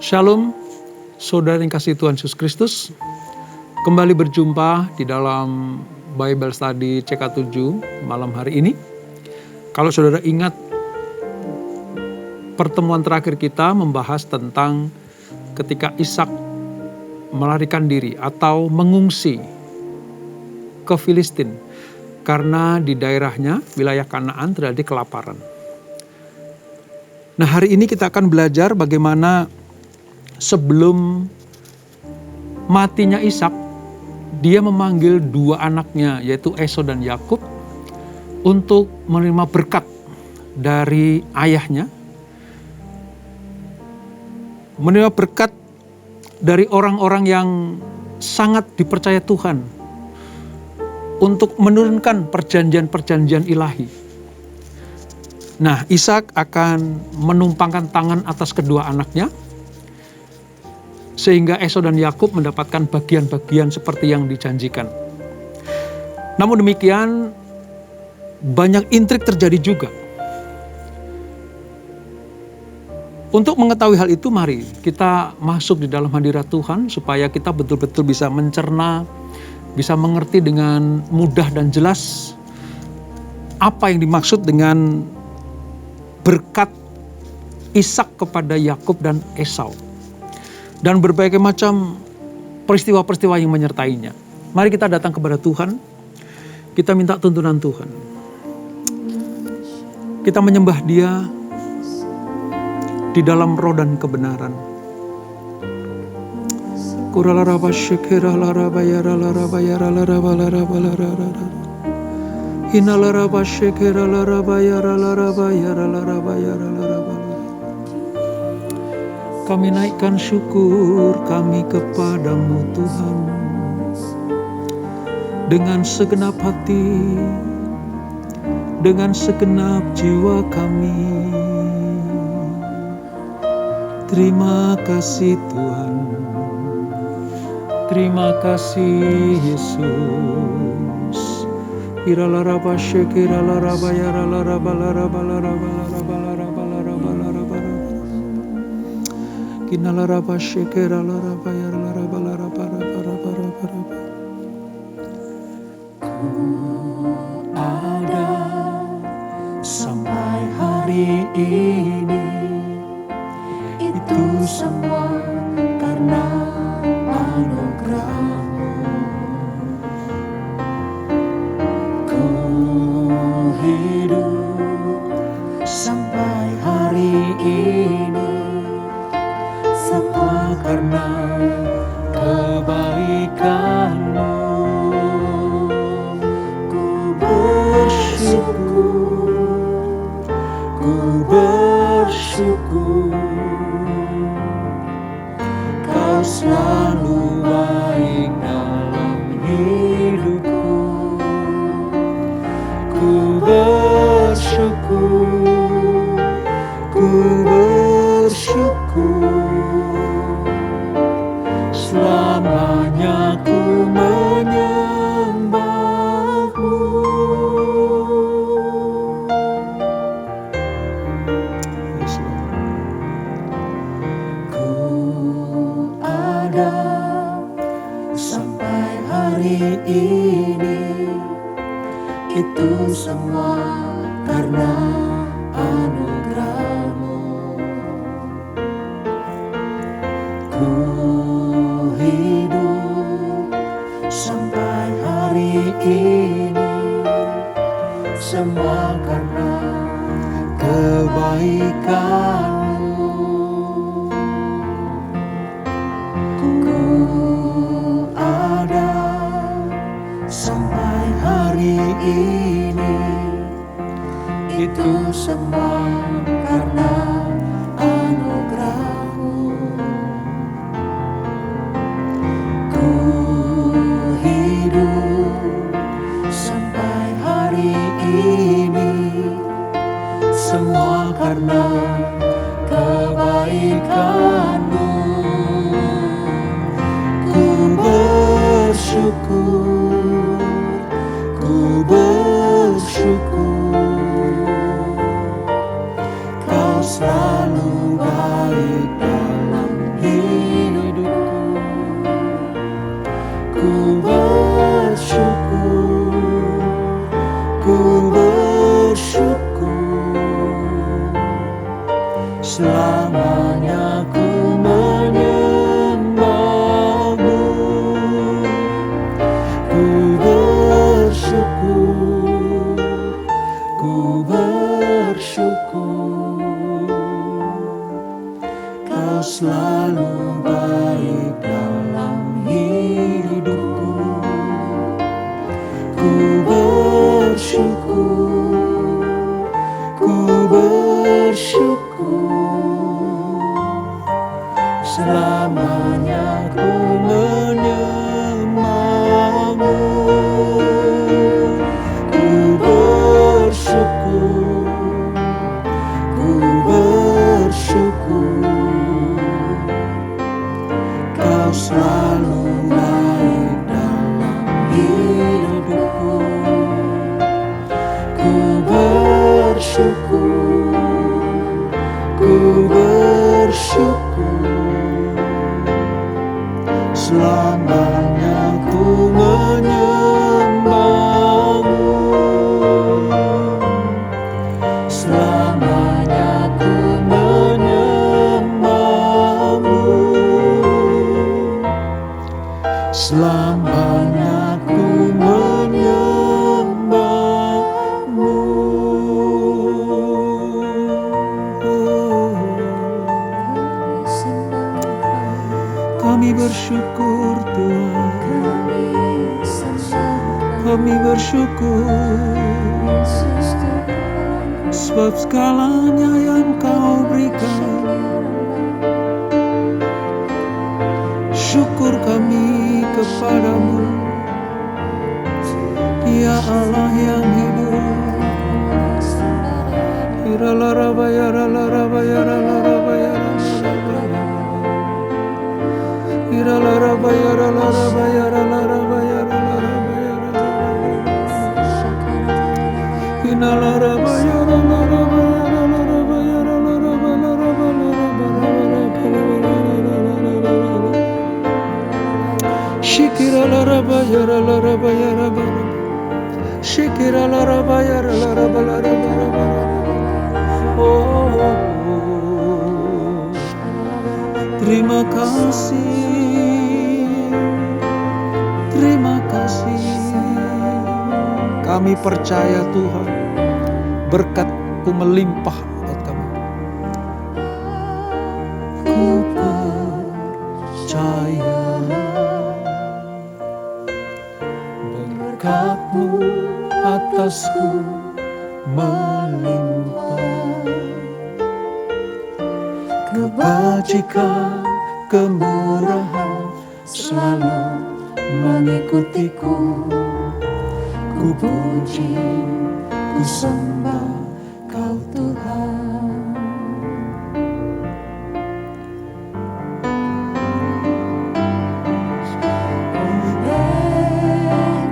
Shalom, saudara yang kasih Tuhan Yesus Kristus. Kembali berjumpa di dalam Bible Study CK7 malam hari ini. Kalau saudara ingat, pertemuan terakhir kita membahas tentang ketika Ishak melarikan diri atau mengungsi ke Filistin karena di daerahnya, wilayah Kanaan, terjadi kelaparan. Nah, hari ini kita akan belajar bagaimana sebelum matinya Ishak, dia memanggil dua anaknya, yaitu Esau dan Yakub, untuk menerima berkat dari ayahnya, menerima berkat dari orang-orang yang sangat dipercaya Tuhan untuk menurunkan perjanjian-perjanjian ilahi. Nah, Ishak akan menumpangkan tangan atas kedua anaknya, sehingga Esau dan Yakub mendapatkan bagian-bagian seperti yang dijanjikan. Namun demikian, banyak intrik terjadi juga. Untuk mengetahui hal itu, mari kita masuk di dalam hadirat Tuhan supaya kita betul-betul bisa mencerna, bisa mengerti dengan mudah dan jelas apa yang dimaksud dengan berkat Ishak kepada Yakub dan Esau, dan berbagai macam peristiwa-peristiwa yang menyertainya. Mari kita datang kepada Tuhan, kita minta tuntunan Tuhan. Kita menyembah Dia di dalam roh dan kebenaran. Kami naikkan syukur kami kepadamu Tuhan, dengan segenap hati, dengan segenap jiwa kami. Terima kasih Tuhan, terima kasih Yesus. Iralaraba shekiralaraba yaralaraba laraba laraba laraba laraba laraba laraba kinalaraba shekiralaraba yaralaraba laraba laraba laraba laraba. Ku ada sampai hari ini, itu semua karena anugerah-Mu. Ku hidup sampai hari ini, semua karena kebaikan-Mu. Ku bersyukur, ku bersyukur, Kau selalu baik dalam hidupku. Ku bersyukur, ku bersyukur, selamanya ku menyembah-Mu. Ku ada sampai hari ini, itu semua karena anugerah-Mu. Ku hidup sampai hari ini, semua karena kebaikan-Mu. Ku ada sampai hari ini, itu semua karena anugerah-Mu. Ku hidup sampai hari ini, semua karena kebaikan-Mu. Ku bersyukur, ku bersyukur, Kau selalu baik dalam selamanya ku menyembahmu. Ku bersyukur, ku bersyukur, Kau selalu baik dalam hidupku. Ku bersyukur, ku bersyukur, selamanya ku menyembahmu. Ku bersyukur, ku bersyukur, Kau selalu baik dalam hidupku. Ku bersyukur, ku bersyukur, selamanya ku menyembahmu. Selamanya ku menyembahmu. Selamanya ku menyembahmu. Kami bersyukur Tuhan, kami bersyukur, sebab segalanya yang Kau berikan. Syukur kami kepadamu, Ya Allah yang hidup. Terima kasih, terima kasih. Kami percaya Tuhan, berkat-Mu melimpah buat kami. Ku percaya berkat-Mu atasku melimpah. Kebajikan, kemurahan selalu mengikutiku. Ku puji, ku sembah Kau Tuhan.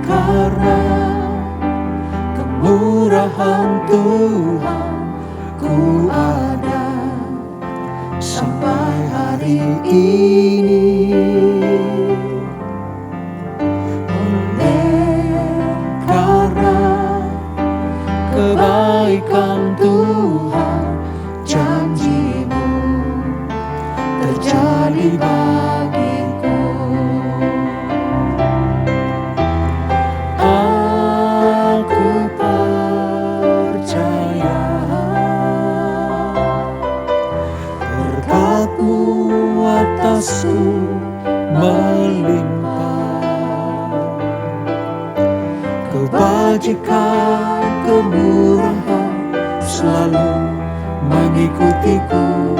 Karena kemurahan Tuhan, ku ada sampai hari ini. Karena kebaikan Tuhan, janji-Mu terjadi bagiku. Aku percaya berkat-Mu atasku melimpah. Kebajikan, kemurahan selalu mengikutiku.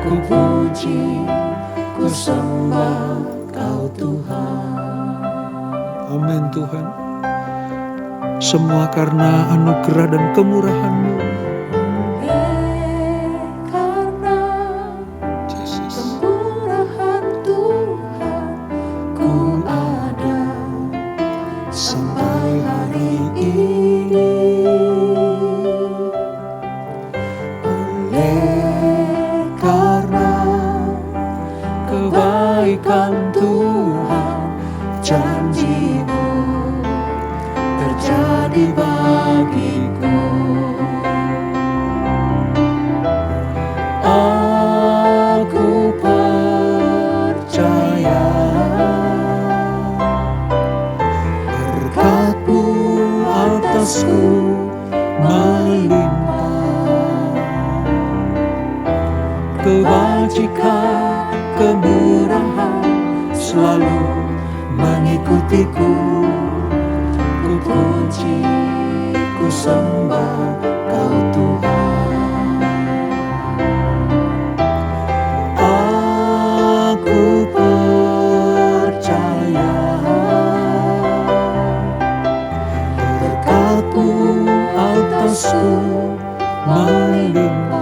Ku puji, ku sembah Kau Tuhan. Amin Tuhan. Semua karena anugerah dan kemurahan-Mu. Sampai hari ini, oleh karena kebaikan Tuhan, janji-Mu terjadi bagiku. kebajikan, kemurahan selalu mengikutiku. Ku puji, ku sembah Kau Tuhan. Aku percaya berkat-Mu atasku melimpah.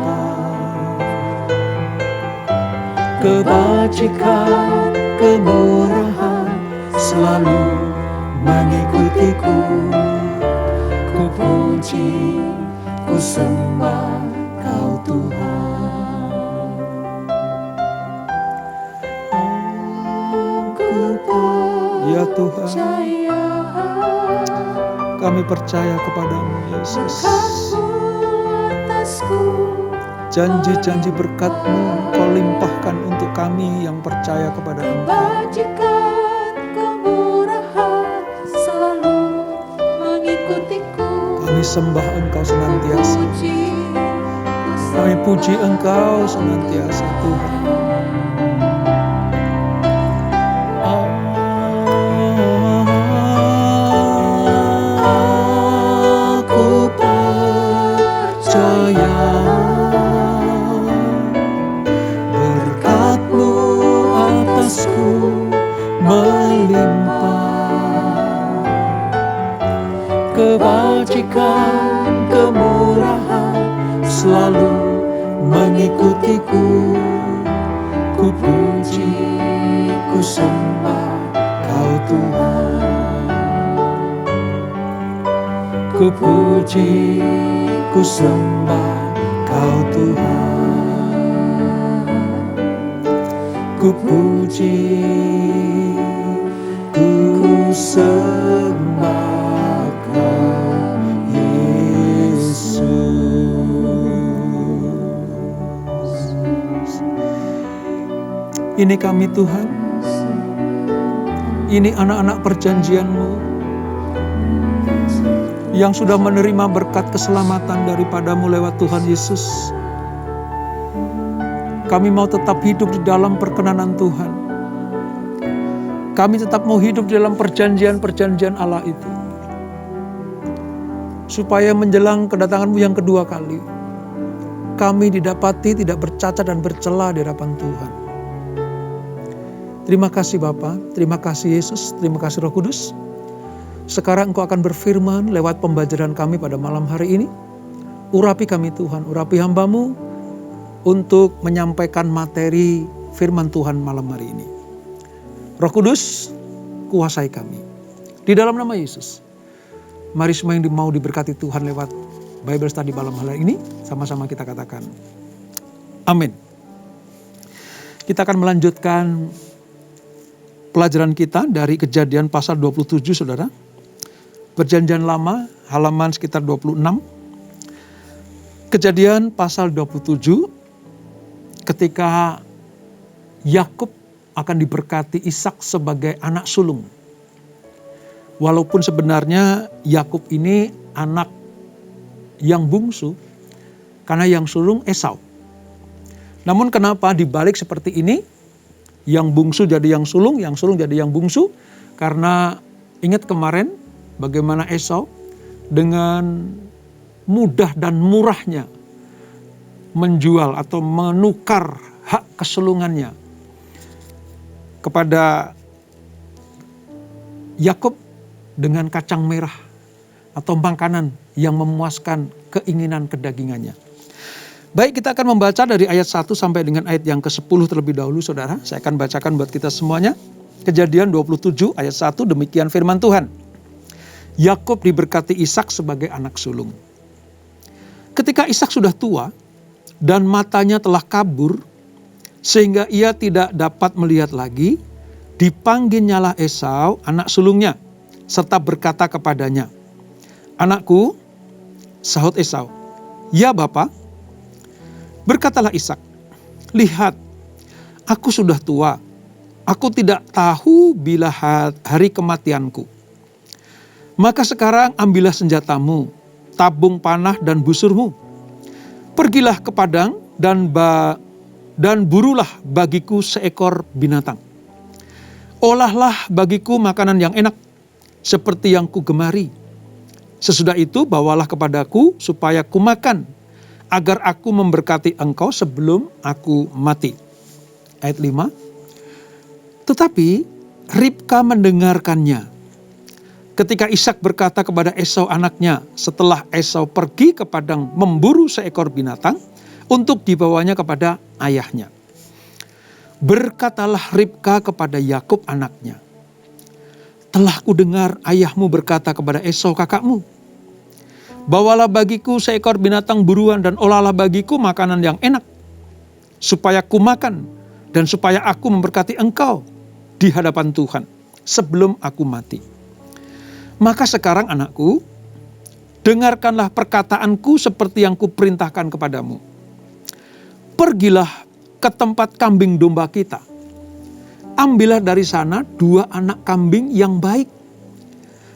Kebajikan, kemurahan selalu mengikutiku. Ku puji, ku sembah Kau Tuhan. Aku Ya Tuhan, percaya kami percaya kepadamu Yesus. berkat-Mu atasku. Janji-janji berkat-Mu Kau limpahkan untuk kami yang percaya kepada Engkau. Kebajikan, kemurahan selalu mengikutiku. Kami sembah Engkau senantiasa. Puji, Kami puji Engkau senantiasa Tuhan. aku percaya berkat-Mu atasku melimpah. Kebajikan, kemurahan selalu mengikutiku. Ku puji, ku sembah Kau Tuhan. Ku puji, ku sembah Kau Tuhan. Ku puji, ku sembah Kau Yesus. Ini kami Tuhan. Ini anak-anak perjanjian-Mu yang sudah menerima berkat keselamatan daripada-Mu lewat Tuhan Yesus. Kami mau tetap hidup di dalam perkenanan Tuhan. Kami tetap mau hidup di dalam perjanjian-perjanjian Allah itu. Supaya menjelang kedatangan-Mu yang kedua kali, kami didapati tidak bercacat dan bercela di hadapan Tuhan. Terima kasih Bapa, terima kasih Yesus, terima kasih Roh Kudus. Sekarang Engkau akan berfirman lewat pembelajaran kami pada malam hari ini. Urapi kami Tuhan, urapi hamba-Mu untuk menyampaikan materi firman Tuhan malam hari ini. Roh Kudus, kuasai kami. Di dalam nama Yesus, mari semua yang mau diberkati Tuhan lewat Bible Study malam hari ini, sama-sama kita katakan, amin. Kita akan melanjutkan pelajaran kita dari Kejadian pasal 27, saudara. Perjanjian Lama, halaman sekitar 26. Kejadian pasal 27, ketika Yakub akan diberkati Ishak sebagai anak sulung. Walaupun sebenarnya Yakub ini anak yang bungsu, karena yang sulung Esau. Namun kenapa dibalik seperti ini? Yang bungsu jadi yang sulung jadi yang bungsu. Karena ingat kemarin bagaimana Esau dengan mudah dan murahnya menjual atau menukar hak kesulungannya kepada Yakub dengan kacang merah atau makanan yang memuaskan keinginan kedagingannya. Baik, kita akan membaca dari ayat 1 sampai dengan ayat yang ke-10 terlebih dahulu, saudara. Saya akan bacakan buat kita semuanya. Kejadian 27 ayat 1, demikian firman Tuhan. Yakub diberkati Ishak sebagai anak sulung. Ketika Ishak sudah tua dan matanya telah kabur, sehingga ia tidak dapat melihat lagi, dipanggilnyalah Esau, anak sulungnya, serta berkata kepadanya, "Anakku," sahut Esau, "Ya Bapa." Berkatalah Ishak, "Lihat, aku sudah tua, aku tidak tahu bila hari kematianku. Maka sekarang ambillah senjatamu, tabung panah dan busurmu. Pergilah ke padang dan dan burulah bagiku seekor binatang. Olahlah bagiku makanan yang enak, seperti yang kugemari. Sesudah itu bawalah kepadaku supaya kumakan, agar aku memberkati engkau sebelum aku mati. Ayat 5. Tetapi Ribka mendengarkannya. Ketika Ishak berkata kepada Esau anaknya, setelah Esau pergi ke padang memburu seekor binatang untuk dibawanya kepada ayahnya. Berkatalah Ribka kepada Yakub anaknya, telah kudengar ayahmu berkata kepada Esau kakakmu, bawalah bagiku seekor binatang buruan dan olahlah bagiku makanan yang enak, supaya ku makan dan supaya aku memberkati engkau di hadapan Tuhan sebelum aku mati. Maka sekarang anakku, dengarkanlah perkataanku seperti yang kuperintahkan kepadamu. Pergilah ke tempat kambing domba kita. Ambillah dari sana 2 anak kambing yang baik.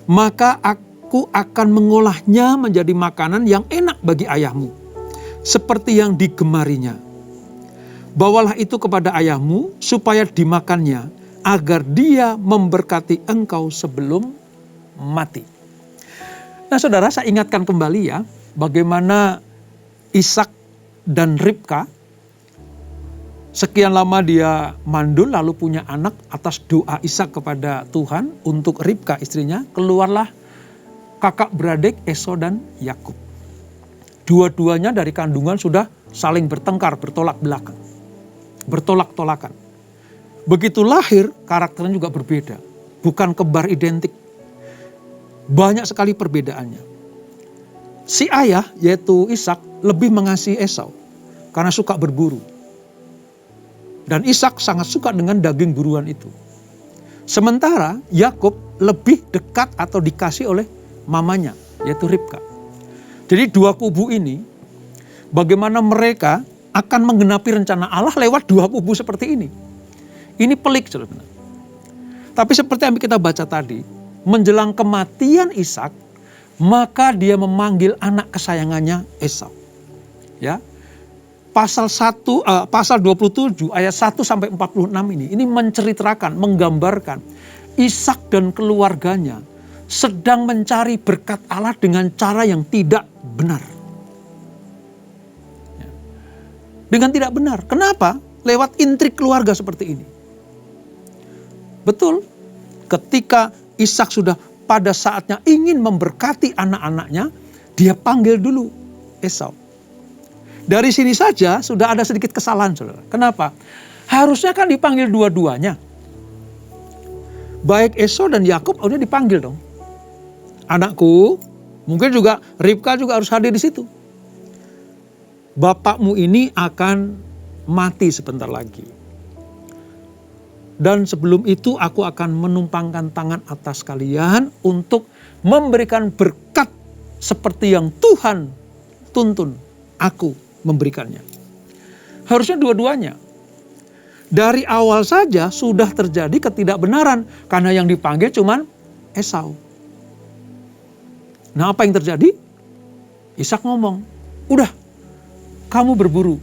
Maka aku akan mengolahnya menjadi makanan yang enak bagi ayahmu, seperti yang digemarinya. Bawalah itu kepada ayahmu supaya dimakannya, agar dia memberkati engkau sebelum mati. Nah saudara, saya ingatkan kembali ya, bagaimana Ishak dan Ribka sekian lama dia mandul lalu punya anak atas doa Ishak kepada Tuhan untuk Ribka istrinya, keluarlah kakak beradik Esau dan Yakub. Dua-duanya dari kandungan sudah saling bertengkar, bertolak belakang, bertolak-tolakan. Begitu lahir karakternya juga berbeda, bukan kembar identik. Banyak sekali perbedaannya. Si ayah yaitu Ishak lebih mengasihi Esau karena suka berburu. Dan Ishak sangat suka dengan daging buruan itu. Sementara Yakub lebih dekat atau dikasih oleh mamanya, yaitu Ribka. Jadi 2 kubu ini, bagaimana mereka akan menggenapi rencana Allah lewat 2 kubu seperti ini. Ini pelik, saudara. Tapi seperti yang kita baca tadi, menjelang kematian Ishak, maka dia memanggil anak kesayangannya Esau. Ya. Pasal 27 ayat 1 sampai 46 ini menceritakan, menggambarkan Ishak dan keluarganya sedang mencari berkat Allah dengan cara yang tidak benar. Dengan tidak benar. Kenapa? Lewat intrik keluarga seperti ini. Betul, ketika Ishak sudah pada saatnya ingin memberkati anak-anaknya, dia panggil dulu Esau. Dari sini saja sudah ada sedikit kesalahan, saudara. Kenapa? Harusnya kan dipanggil dua-duanya. Baik Esau dan Yakub udah dipanggil dong. Anakku, mungkin juga Ribka juga harus hadir di situ. Bapakmu ini akan mati sebentar lagi. Dan sebelum itu aku akan menumpangkan tangan atas kalian untuk memberikan berkat seperti yang Tuhan tuntun aku memberikannya. Harusnya dua-duanya. Dari awal saja sudah terjadi ketidakbenaran karena yang dipanggil cuman Esau. Nah, apa yang terjadi? Ishak ngomong, "Udah, kamu berburu.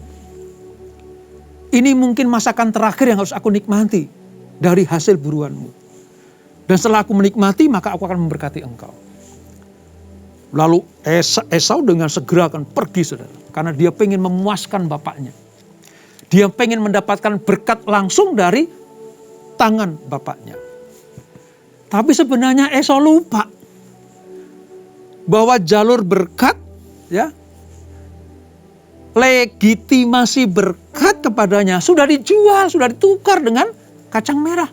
Ini mungkin masakan terakhir yang harus aku nikmati dari hasil buruanmu. Dan setelah aku menikmati, maka aku akan memberkati engkau." Lalu Esau dengan segera akan pergi, saudara. Karena dia pengen memuaskan bapaknya. Dia pengen mendapatkan berkat langsung dari tangan bapaknya. Tapi sebenarnya Esau lupa bahwa jalur berkat, ya, legitimasi berkat kepadanya sudah dijual, sudah ditukar dengan kacang merah.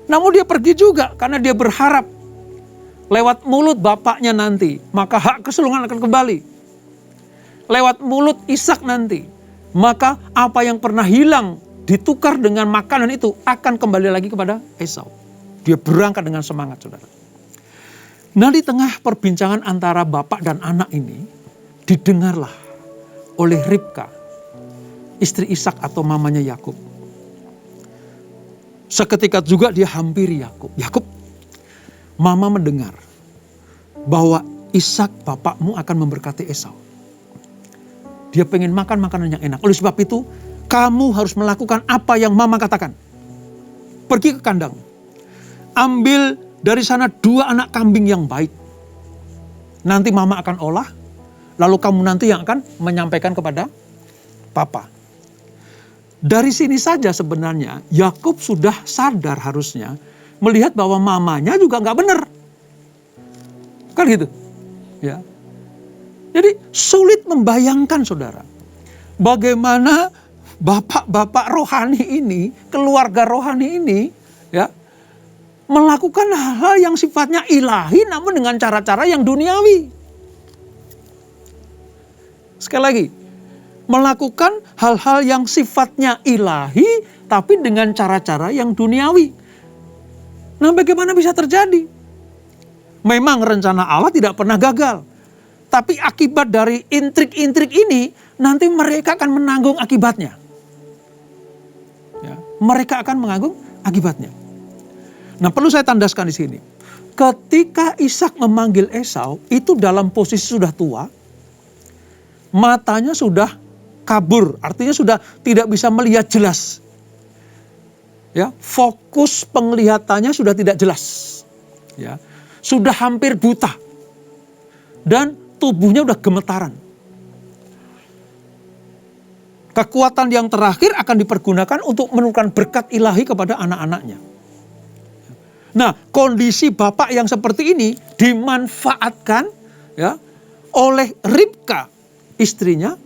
Namun dia pergi juga karena dia berharap lewat mulut bapaknya nanti, maka hak kesulungan akan kembali. Lewat mulut Ishak nanti, maka apa yang pernah hilang ditukar dengan makanan itu akan kembali lagi kepada Esau. Dia berangkat dengan semangat, saudara. Nah, di tengah perbincangan antara bapak dan anak ini, didengarlah oleh Ribka, istri Ishak atau mamanya Yakub. Seketika juga dia hampiri Yakub. Yakub, Mama mendengar bahwa Ishak bapakmu akan memberkati Esau. Dia pengen makan makanan yang enak. Oleh sebab itu, kamu harus melakukan apa yang mama katakan. Pergi ke kandang. Ambil dari sana 2 anak kambing yang baik. Nanti mama akan olah. Lalu kamu nanti yang akan menyampaikan kepada papa. Dari sini saja sebenarnya Yakub sudah sadar harusnya. Melihat bahwa mamanya juga nggak benar. Kan gitu. Ya. Jadi sulit membayangkan saudara. Bagaimana bapak-bapak rohani ini, keluarga rohani ini, ya, melakukan hal-hal yang sifatnya ilahi namun dengan cara-cara yang duniawi. Sekali lagi, melakukan hal-hal yang sifatnya ilahi tapi dengan cara-cara yang duniawi. Nah, bagaimana bisa terjadi? Memang rencana Allah tidak pernah gagal. Tapi akibat dari intrik-intrik ini, nanti mereka akan menanggung akibatnya. Ya, mereka akan menanggung akibatnya. Nah, perlu saya tandaskan di sini. Ketika Ishak memanggil Esau, itu dalam posisi sudah tua, matanya sudah kabur, artinya sudah tidak bisa melihat jelas. Ya, fokus penglihatannya sudah tidak jelas. Ya, sudah hampir buta. Dan tubuhnya udah gemetaran. Kekuatan yang terakhir akan dipergunakan untuk menurunkan berkat ilahi kepada anak-anaknya. Nah, kondisi bapak yang seperti ini dimanfaatkan ya oleh Ribka, istrinya,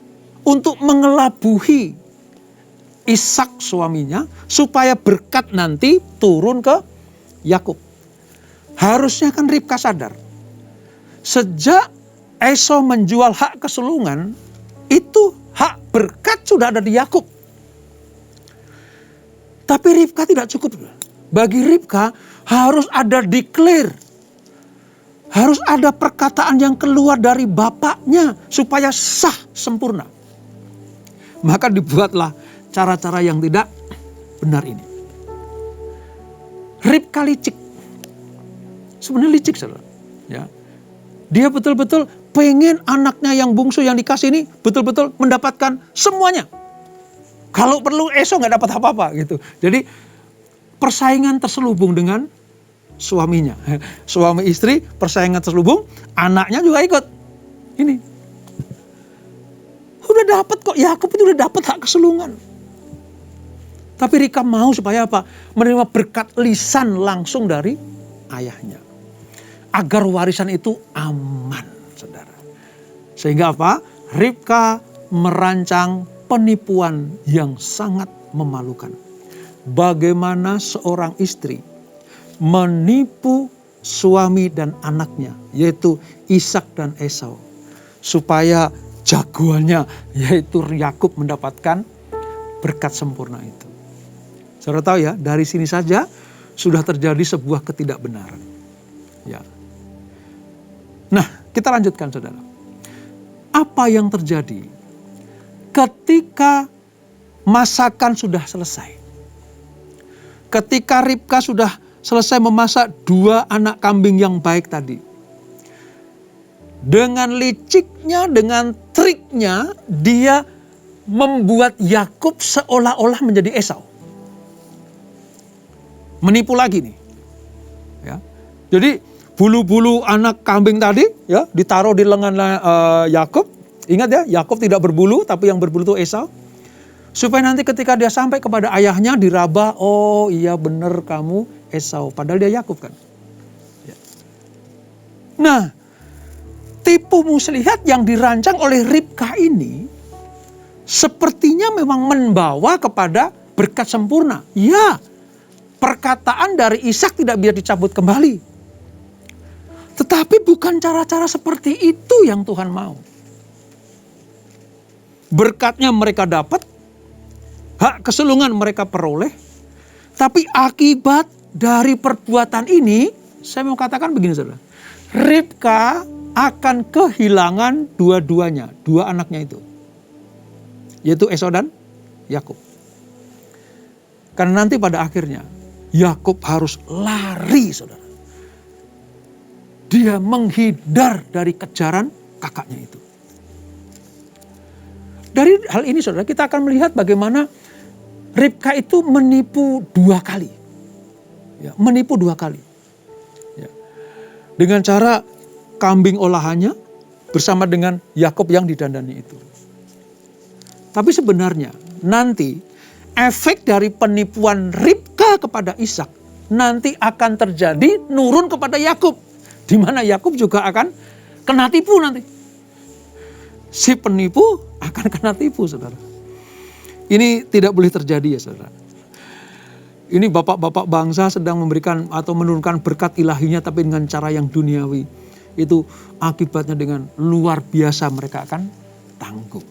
untuk mengelabuhi Ishak suaminya supaya berkat nanti turun ke Yakub. Harusnya kan Ribka sadar. Sejak Esau menjual hak kesulungan, itu hak berkat sudah ada di Yakub. Tapi Ribka tidak cukup. Bagi Ribka harus ada declare. Harus ada perkataan yang keluar dari bapaknya supaya sah sempurna. Maka dibuatlah cara-cara yang tidak benar ini. Ribka licik. Sebenarnya licik, saudara. Ya. Dia betul-betul pengen anaknya yang bungsu yang dikasih ini betul-betul mendapatkan semuanya. Kalau perlu Esau nggak dapat apa-apa gitu. Jadi persaingan terselubung dengan suaminya. Suami istri persaingan terselubung, anaknya juga ikut. Ini. Udah dapat kok, Yakub itu udah dapat hak kesulungan. Tapi Ribka mau supaya apa? Menerima berkat lisan langsung dari ayahnya. Agar warisan itu aman, saudara. Sehingga apa? Ribka merancang penipuan yang sangat memalukan. Bagaimana seorang istri menipu suami dan anaknya, yaitu Ishak dan Esau. Supaya jagoannya, yaitu Yakub, mendapatkan berkat sempurna itu. Saudara tahu ya, dari sini saja sudah terjadi sebuah ketidakbenaran. Ya. Nah, kita lanjutkan saudara. Apa yang terjadi ketika masakan sudah selesai? Ketika Ribka sudah selesai memasak 2 anak kambing yang baik tadi. Dengan liciknya, dengan triknya, dia membuat Yakub seolah-olah menjadi Esau. Menipu lagi nih. Ya. Jadi bulu-bulu anak kambing tadi ya ditaruh di lengan Yakub. Ingat ya, Yakub tidak berbulu tapi yang berbulu itu Esau. Supaya nanti ketika dia sampai kepada ayahnya diraba, oh iya benar kamu Esau. Padahal dia Yakub kan. Ya. Nah, tipu muslihat yang dirancang oleh Ribka ini sepertinya memang membawa kepada berkat sempurna. Ya, perkataan dari Ishak tidak bisa dicabut kembali. Tetapi bukan cara-cara seperti itu yang Tuhan mau. Berkatnya mereka dapat, hak kesulungan mereka peroleh, tapi akibat dari perbuatan ini, saya mau katakan begini saudara. Ribka akan kehilangan dua-duanya, 2 anaknya itu. Yaitu Esau dan Yakub. Karena nanti pada akhirnya Yakub harus lari, saudara. Dia menghindar dari kejaran kakaknya itu. Dari hal ini saudara, kita akan melihat bagaimana Ribka itu menipu 2 kali. Ya, menipu 2 kali. Ya. Dengan cara kambing olahannya bersama dengan Yakub yang didandani itu. Tapi sebenarnya nanti efek dari penipuan Ribka kepada Ishak nanti akan terjadi nurun kepada Yakub. Di mana Yakub juga akan kena tipu nanti. Si penipu akan kena tipu, saudara. Ini tidak boleh terjadi ya, saudara. Ini bapak-bapak bangsa sedang memberikan atau menurunkan berkat ilahinya tapi dengan cara yang duniawi. Itu akibatnya dengan luar biasa mereka akan tanggung.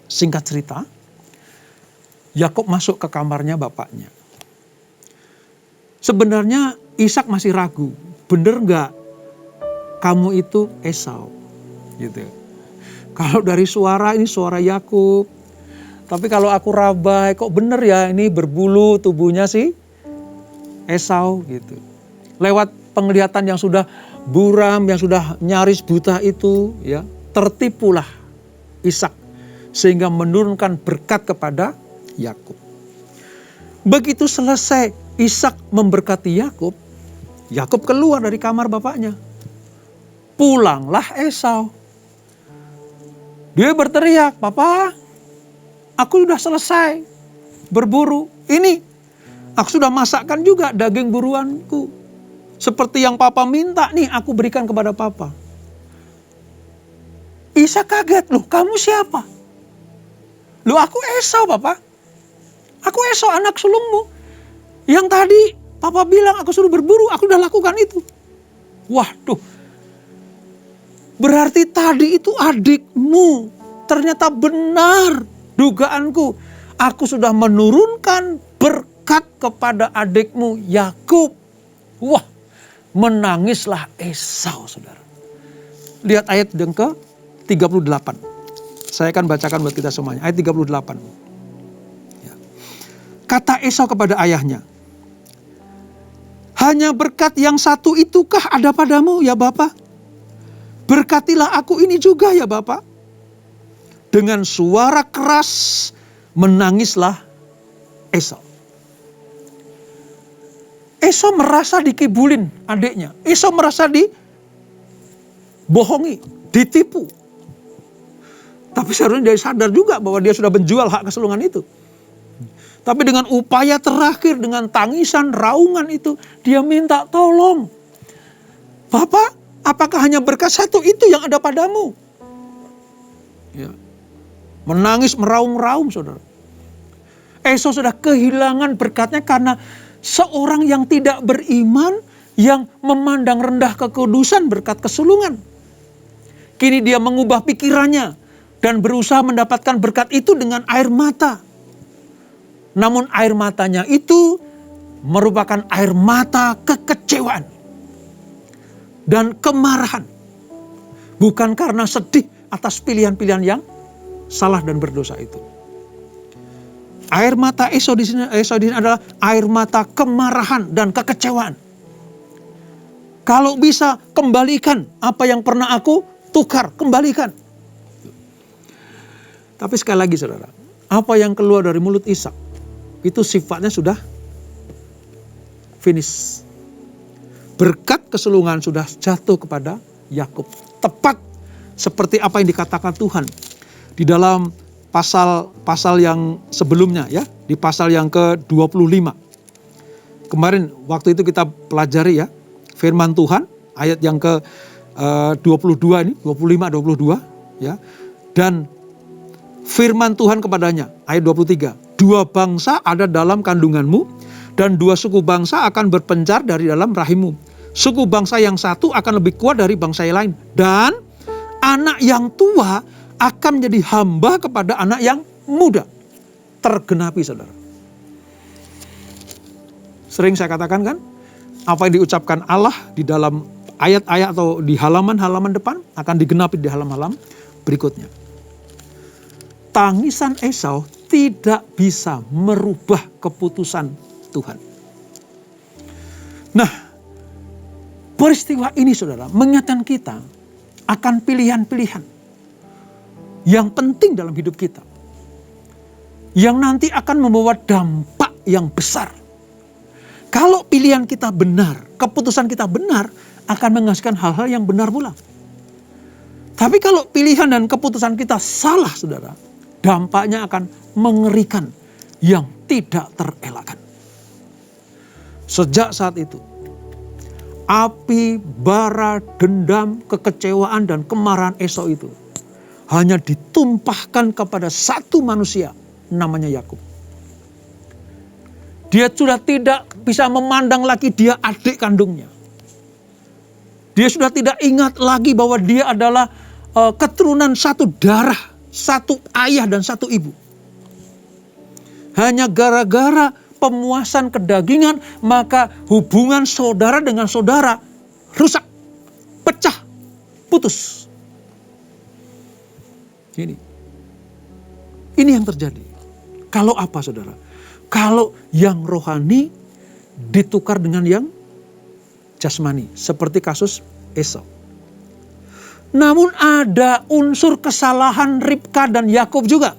Singkat cerita, Yakub masuk ke kamarnya bapaknya. Sebenarnya Ishak masih ragu, bener nggak kamu itu Esau? Gitu. Kalau dari suara ini suara Yakub, tapi kalau aku rabai kok bener ya ini berbulu tubuhnya si Esau gitu. Lewat penglihatan yang sudah buram, yang sudah nyaris buta itu, ya tertipulah Ishak sehingga menurunkan berkat kepada Yakub. Begitu selesai Ishak memberkati Yakub, Yakub keluar dari kamar bapaknya. Pulanglah Esau. Dia berteriak, "Papa, aku sudah selesai berburu. Ini, aku sudah masakkan juga daging buruanku. Seperti yang papa minta nih, aku berikan kepada papa." Ishak kaget, "Loh, kamu siapa?" "Loh, aku Esau, papa. Aku Esau, anak sulungmu. Yang tadi papa bilang aku suruh berburu, aku sudah lakukan itu." Waduh. Berarti tadi itu adikmu. Ternyata benar dugaanku. Aku sudah menurunkan berkat kepada adikmu Yakub. Wah, menangislah Esau, saudara. Lihat ayat yang ke-38. Saya akan bacakan buat kita semuanya. Ayat 38. Ya. Kata Esau kepada ayahnya, "Hanya berkat yang satu itukah ada padamu ya Bapak? Berkatilah aku ini juga ya Bapak." Dengan suara keras menangislah Esau. Esau merasa dikibulin adiknya. Esau merasa dibohongi, ditipu. Tapi seharusnya dia sadar juga bahwa dia sudah menjual hak kesulungan itu. Tapi dengan upaya terakhir, dengan tangisan, raungan itu, dia minta tolong. "Bapak, apakah hanya berkat satu itu yang ada padamu?" Ya. Menangis meraung-raung, saudara. Esau sudah kehilangan berkatnya karena seorang yang tidak beriman, yang memandang rendah kekudusan berkat kesulungan. Kini dia mengubah pikirannya dan berusaha mendapatkan berkat itu dengan air mata. Namun air matanya itu merupakan air mata kekecewaan dan kemarahan. Bukan karena sedih atas pilihan-pilihan yang salah dan berdosa itu. Air mata Esau di sini adalah air mata kemarahan dan kekecewaan. Kalau bisa kembalikan apa yang pernah aku tukar, kembalikan. Tapi sekali lagi saudara, apa yang keluar dari mulut Ishak itu sifatnya sudah finish. Berkat kesulungan sudah jatuh kepada Yakub. Tepat seperti apa yang dikatakan Tuhan di dalam pasal yang sebelumnya, ya, di pasal yang ke-25. Kemarin waktu itu kita pelajari ya firman Tuhan ayat yang ke-22 ini, 25-22 ya. Dan firman Tuhan kepadanya ayat 23, "Dua bangsa ada dalam kandunganmu dan dua suku bangsa akan berpencar dari dalam rahimmu. Suku bangsa yang satu akan lebih kuat dari bangsa yang lain, dan anak yang tua akan menjadi hamba kepada anak yang muda." Tergenapi, saudara. Sering saya katakan kan, apa yang diucapkan Allah di dalam ayat-ayat atau di halaman-halaman depan akan digenapi di halaman-halaman berikutnya. Tangisan Esau tidak bisa merubah keputusan Tuhan. Nah, peristiwa ini saudara mengingatkan kita akan pilihan-pilihan. yang penting dalam hidup kita. Yang nanti akan membawa dampak yang besar. Kalau pilihan kita benar, keputusan kita benar, akan menghasilkan hal-hal yang benar pula. Tapi kalau pilihan dan keputusan kita salah, saudara, dampaknya akan mengerikan yang tidak terelakkan. Sejak saat itu, api, bara, dendam, kekecewaan, dan kemarahan Esau itu hanya ditumpahkan kepada satu manusia, namanya Yakub. Dia sudah tidak bisa memandang lagi dia adik kandungnya. Dia sudah tidak ingat lagi bahwa dia adalah keturunan satu darah, satu ayah dan satu ibu. Hanya gara-gara pemuasan kedagingan, maka hubungan saudara dengan saudara rusak, pecah, putus. Ini yang terjadi. Kalau apa, saudara? Kalau yang rohani ditukar dengan yang jasmani, seperti kasus Esau. Namun ada unsur kesalahan Ribka dan Yakub juga.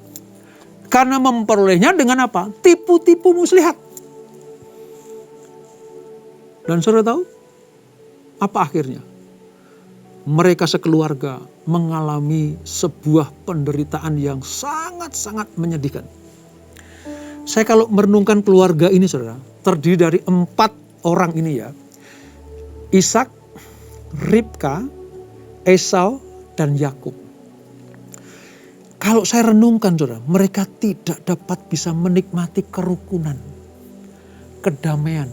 Karena memperolehnya dengan apa? Tipu-tipu muslihat. Dan saudara tahu apa akhirnya? Mereka sekeluarga mengalami sebuah penderitaan yang sangat-sangat menyedihkan. Saya kalau merenungkan keluarga ini, saudara, terdiri dari 4 orang ini ya. Ishak, Ribka, Esau, dan Yakub. Kalau saya renungkan, saudara, mereka tidak dapat bisa menikmati kerukunan, kedamaian,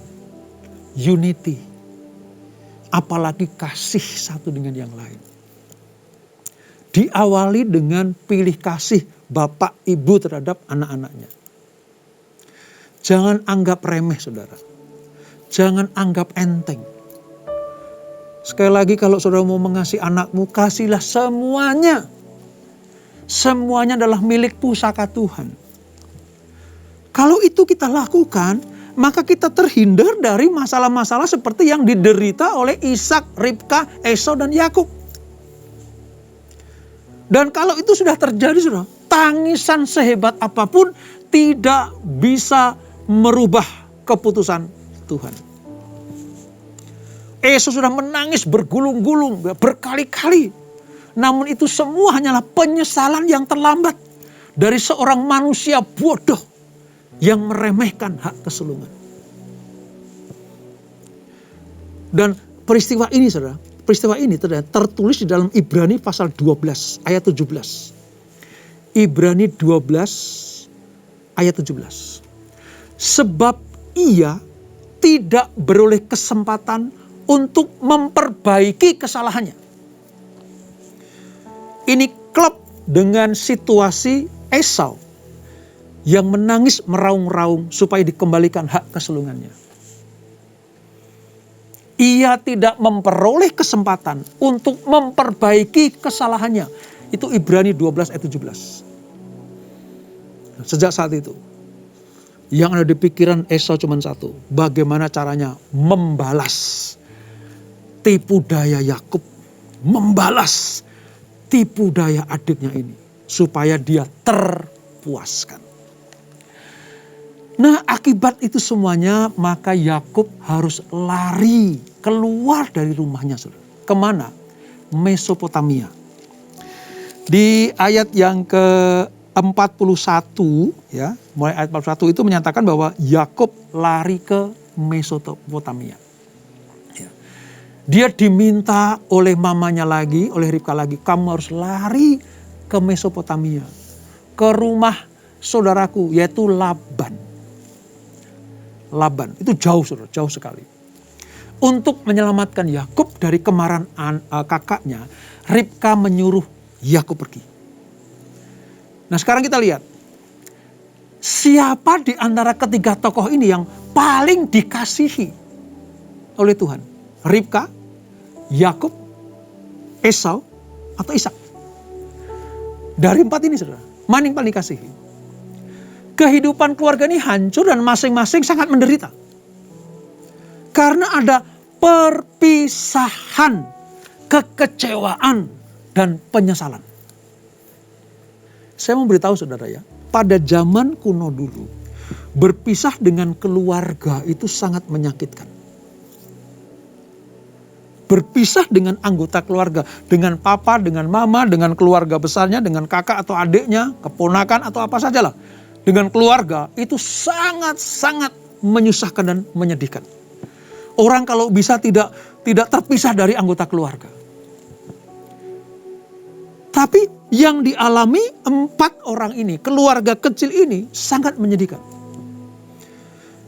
unity, apalagi kasih satu dengan yang lain. Diawali dengan pilih kasih bapak ibu terhadap anak-anaknya. Jangan anggap remeh, saudara. Jangan anggap enteng. Sekali lagi, kalau saudara mau mengasihi anakmu, kasihlah semuanya. Semuanya adalah milik pusaka Tuhan. Kalau itu kita lakukan, maka kita terhindar dari masalah-masalah seperti yang diderita oleh Ishak, Ribka, Esau, dan Yakub. Dan kalau itu sudah terjadi, saudara, tangisan sehebat apapun tidak bisa merubah keputusan Tuhan. Esau sudah menangis bergulung-gulung berkali-kali. Namun itu semua hanyalah penyesalan yang terlambat dari seorang manusia bodoh yang meremehkan hak kesulungan. Dan peristiwa ini, saudara, tertulis di dalam Ibrani pasal 12 ayat 17. Ibrani 12 ayat 17. Sebab ia tidak beroleh kesempatan untuk memperbaiki kesalahannya. Ini klop dengan situasi Esau yang menangis meraung-raung supaya dikembalikan hak kesulungannya. Ia tidak memperoleh kesempatan untuk memperbaiki kesalahannya. Itu Ibrani 12 ayat 17. Sejak saat itu, yang ada di pikiran Esau cuma satu. Bagaimana caranya membalas tipu daya Yakub. Membalas tipu daya adiknya ini. Supaya dia terpuaskan. Nah, akibat itu semuanya, maka Yakub harus lari keluar dari rumahnya. Saudara. Kemana? Mesopotamia. Di ayat yang ke-41, ya, mulai ayat 41 itu menyatakan bahwa Yakub lari ke Mesopotamia. Ya. Dia diminta oleh mamanya lagi, oleh Ribka lagi, kamu harus lari ke Mesopotamia, ke rumah saudaraku, yaitu Laban. Laban itu jauh, saudara, jauh sekali. Untuk menyelamatkan Yakub dari kemarahan kakaknya, Ribka menyuruh Yakub pergi. Nah, sekarang kita lihat. Siapa di antara ketiga tokoh ini yang paling dikasihi oleh Tuhan? Ribka, Yakub, Esau, atau Ishak? Dari 4 ini, saudara, mana yang paling dikasihi? Kehidupan keluarga ini hancur dan masing-masing sangat menderita. Karena ada perpisahan, kekecewaan, dan penyesalan. saya mau beritahu saudara ya, pada zaman kuno dulu, berpisah dengan keluarga itu sangat menyakitkan. Berpisah dengan anggota keluarga, dengan papa, dengan mama, dengan keluarga besarnya, dengan kakak atau adiknya, keponakan atau apa sajalah. Dengan keluarga itu sangat-sangat menyusahkan dan menyedihkan. Orang kalau bisa tidak terpisah dari anggota keluarga. Tapi yang dialami 4 orang ini, keluarga kecil ini sangat menyedihkan.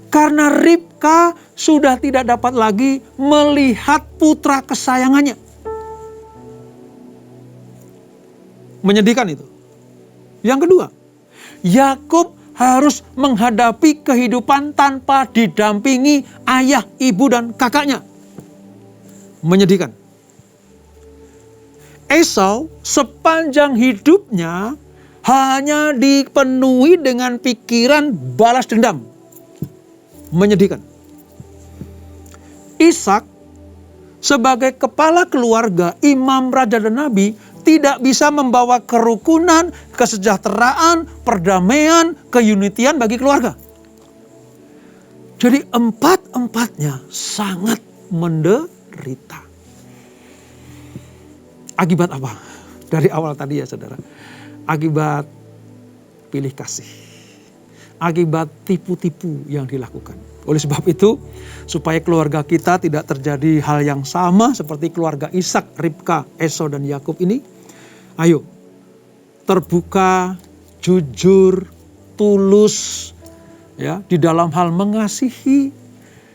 Karena Ribka sudah tidak dapat lagi melihat putra kesayangannya. Menyedihkan itu. Yang kedua, Yakub harus menghadapi kehidupan tanpa didampingi ayah, ibu, dan kakaknya. Menyedihkan. Esau sepanjang hidupnya hanya dipenuhi dengan pikiran balas dendam. Menyedihkan. Ishak sebagai kepala keluarga, imam, raja, dan nabi tidak bisa membawa kerukunan, kesejahteraan, perdamaian, keunitian bagi keluarga. Jadi 4-empatnya sangat menderita. Akibat apa? Dari awal tadi ya saudara. Akibat pilih kasih. Akibat tipu-tipu yang dilakukan. Oleh sebab itu, supaya keluarga kita tidak terjadi hal yang sama seperti keluarga Ishak, Ribka, Esau, dan Yakub ini, ayo terbuka, jujur, tulus, ya, di dalam hal mengasihi,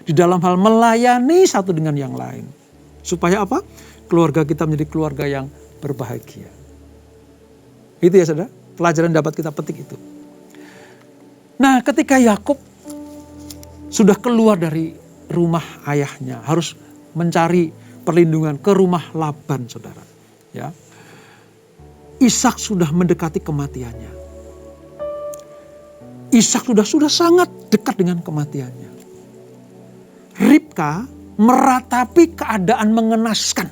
di dalam hal melayani satu dengan yang lain. Supaya apa? Keluarga kita menjadi keluarga yang berbahagia. Itu ya saudara, pelajaran dapat kita petik itu. Nah, ketika Yakub sudah keluar dari rumah ayahnya, harus mencari perlindungan ke rumah Laban, saudara. Ya, Ishak sudah mendekati kematiannya. Ishak sudah sangat dekat dengan kematiannya. Ribka meratapi keadaan mengenaskan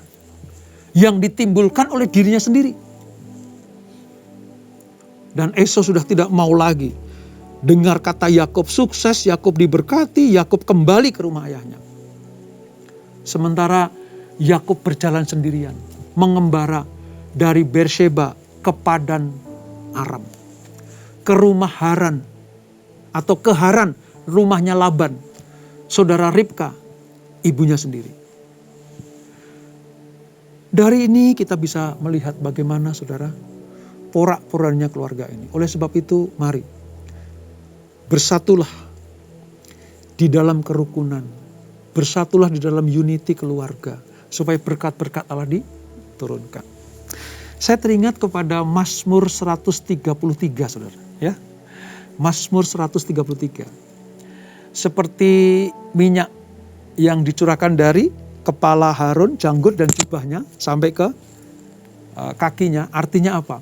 yang ditimbulkan oleh dirinya sendiri. Dan Esau sudah tidak mau lagi dengar kata Yakub sukses, Yakub diberkati, Yakub kembali ke rumah ayahnya. Sementara Yakub berjalan sendirian, mengembara dari Beersheba ke Padan Aram, ke rumah Haran atau ke Haran, rumahnya Laban, saudara Ribka, ibunya sendiri. Dari ini kita bisa melihat bagaimana saudara porak-porandanya keluarga ini. Oleh sebab itu mari bersatulah di dalam kerukunan, bersatulah di dalam unity keluarga, supaya berkat-berkat Allah diturunkan. Saya teringat kepada Mazmur 133, saudara. Ya, Mazmur 133. Seperti minyak yang dicurahkan dari kepala Harun, janggut dan jubahnya sampai ke kakinya. Artinya apa?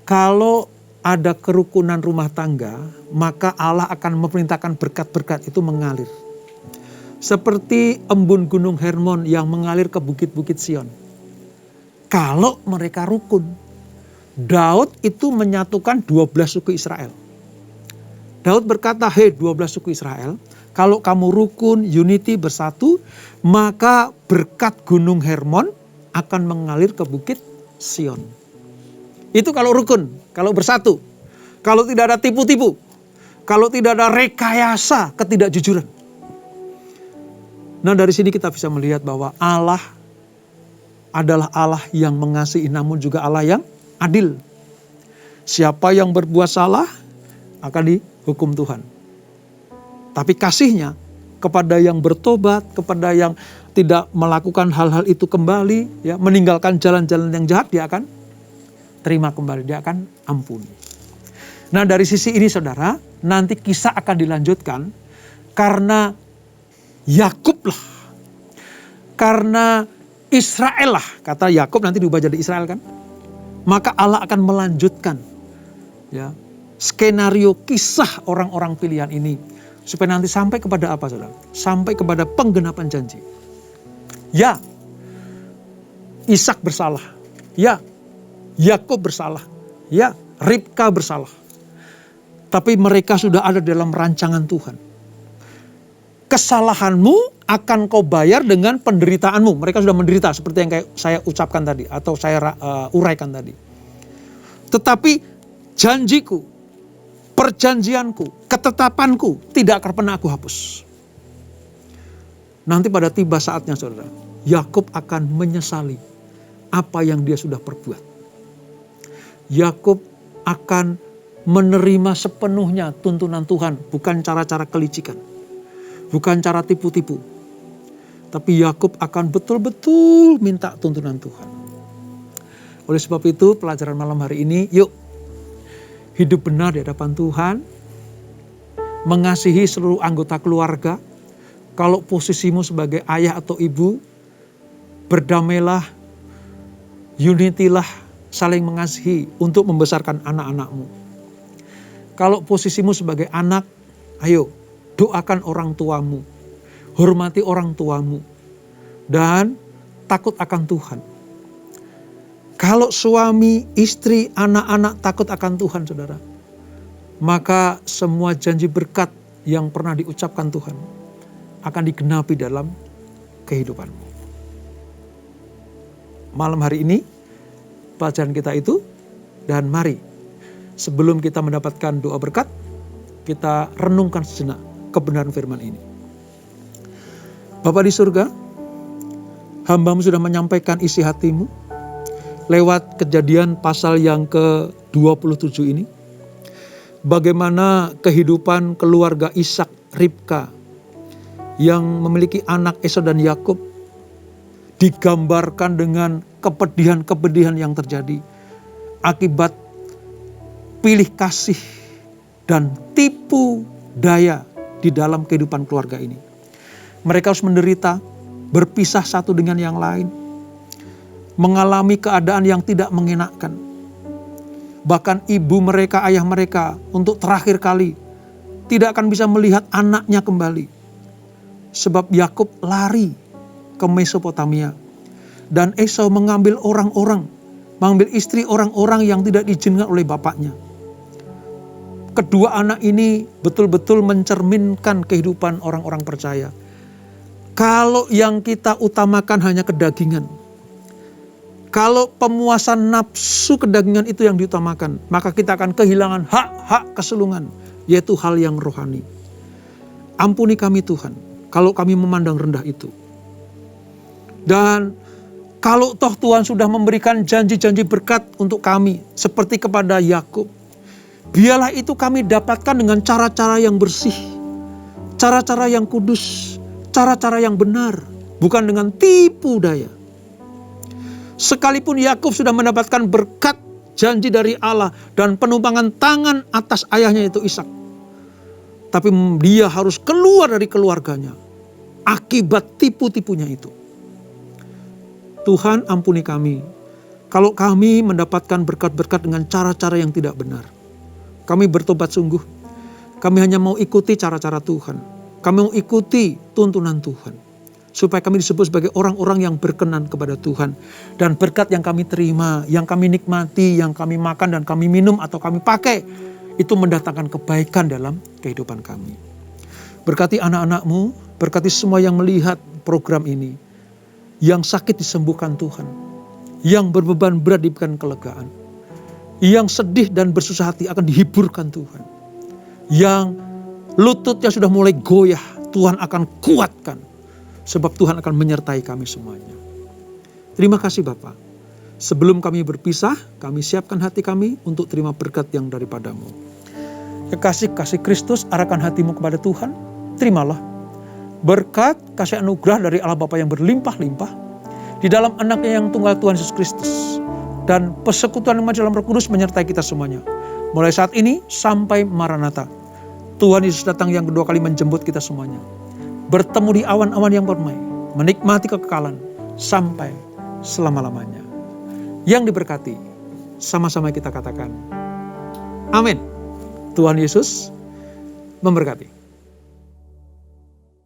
Kalau ada kerukunan rumah tangga, maka Allah akan memerintahkan berkat-berkat itu mengalir. Seperti embun gunung Hermon yang mengalir ke bukit-bukit Sion. Kalau mereka rukun, Daud itu menyatukan 12 suku Israel. Daud berkata, hei 12 suku Israel, kalau kamu rukun, unity, bersatu, maka berkat gunung Hermon akan mengalir ke bukit Sion. Itu kalau rukun, kalau bersatu. Kalau tidak ada tipu-tipu. Kalau tidak ada rekayasa ketidakjujuran. Nah, dari sini kita bisa melihat bahwa Allah adalah Allah yang mengasihi namun juga Allah yang adil. Siapa yang berbuat salah akan dihukum Tuhan. Tapi kasihnya kepada yang bertobat, kepada yang tidak melakukan hal-hal itu kembali, ya, meninggalkan jalan-jalan yang jahat, dia akan terima kembali, dia akan ampuni. Nah, dari sisi ini saudara, nanti kisah akan dilanjutkan karena Yakub lah, karena Israel lah, kata Yakub nanti diubah jadi Israel kan, maka Allah akan melanjutkan, ya, skenario kisah orang-orang pilihan ini supaya nanti sampai kepada apa saudara? Sampai kepada penggenapan janji. Ya, Ishak bersalah. Ya, Yakub bersalah. Ya, Ribka bersalah. Tapi mereka sudah ada dalam rancangan Tuhan. Kesalahanmu akan kau bayar dengan penderitaanmu. Mereka sudah menderita seperti yang kayak saya ucapkan tadi atau saya uraikan tadi. Tetapi janjiku, perjanjianku, ketetapanku tidak akan pernah aku hapus. Nanti pada tiba saatnya saudara, Yakub akan menyesali apa yang dia sudah perbuat. Yakub akan menerima sepenuhnya tuntunan Tuhan, bukan cara-cara kelicikan, bukan cara tipu-tipu. Tapi Yakub akan betul-betul minta tuntunan Tuhan. Oleh sebab itu pelajaran malam hari ini, yuk hidup benar di hadapan Tuhan, mengasihi seluruh anggota keluarga. Kalau posisimu sebagai ayah atau ibu, berdamailah, unitilah, saling mengasihi untuk membesarkan anak-anakmu. Kalau posisimu sebagai anak, ayo doakan orang tuamu, hormati orang tuamu, dan takut akan Tuhan. Kalau suami, istri, anak-anak takut akan Tuhan saudara, maka semua janji berkat yang pernah diucapkan Tuhan akan digenapi dalam kehidupanmu. Malam hari ini pelajaran kita itu, dan mari sebelum kita mendapatkan doa berkat, kita renungkan sejenak kebenaran firman ini. Bapa di surga, hamba-Mu sudah menyampaikan isi hatimu lewat Kejadian pasal yang ke-27 ini. Bagaimana kehidupan keluarga Ishak, Ribka yang memiliki anak Esau dan Yakub digambarkan dengan kepedihan-kepedihan yang terjadi akibat pilih kasih dan tipu daya di dalam kehidupan keluarga ini. Mereka harus menderita, berpisah satu dengan yang lain, mengalami keadaan yang tidak mengenakkan. Bahkan ibu mereka, ayah mereka untuk terakhir kali tidak akan bisa melihat anaknya kembali. Sebab Yakub lari ke Mesopotamia dan Esau mengambil orang-orang, mengambil istri orang-orang yang tidak diizinkan oleh bapaknya. Kedua anak ini betul-betul mencerminkan kehidupan orang-orang percaya. Kalau yang kita utamakan hanya kedagingan, kalau pemuasan nafsu kedagingan itu yang diutamakan, maka kita akan kehilangan hak-hak kesulungan, yaitu hal yang rohani. Ampuni kami Tuhan, kalau kami memandang rendah itu. Dan kalau toh Tuhan sudah memberikan janji-janji berkat untuk kami, seperti kepada Yakub, biarlah itu kami dapatkan dengan cara-cara yang bersih, cara-cara yang kudus, cara-cara yang benar, bukan dengan tipu daya. Sekalipun Yakub sudah mendapatkan berkat janji dari Allah dan penumpangan tangan atas ayahnya itu Ishak, tapi dia harus keluar dari keluarganya akibat tipu-tipunya itu. Tuhan ampuni kami kalau kami mendapatkan berkat-berkat dengan cara-cara yang tidak benar. Kami bertobat sungguh. Kami hanya mau ikuti cara-cara Tuhan. Kami mau ikuti tuntunan Tuhan. Supaya kami disebut sebagai orang-orang yang berkenan kepada Tuhan. Dan berkat yang kami terima, yang kami nikmati, yang kami makan dan kami minum atau kami pakai, itu mendatangkan kebaikan dalam kehidupan kami. Berkati anak-anak-Mu, berkati semua yang melihat program ini. Yang sakit disembuhkan Tuhan. Yang berbeban berat diberikan kelegaan. Yang sedih dan bersusah hati akan dihiburkan Tuhan. Yang lututnya sudah mulai goyah, Tuhan akan kuatkan. Sebab Tuhan akan menyertai kami semuanya. Terima kasih Bapa. Sebelum kami berpisah, kami siapkan hati kami untuk terima berkat yang daripada-Mu. Kasih Kristus, arahkan hatimu kepada Tuhan. Terimalah berkat, kasih anugerah dari Allah Bapa yang berlimpah-limpah di dalam anaknya yang tunggal Tuhan Yesus Kristus. Dan persekutuan yang dalam Roh Kudus menyertai kita semuanya. Mulai saat ini sampai Maranatha. Tuhan Yesus datang yang kedua kali menjemput kita semuanya. Bertemu di awan-awan yang permai. Menikmati kekekalan sampai selama-lamanya. Yang diberkati, sama-sama kita katakan. Amin. Tuhan Yesus memberkati.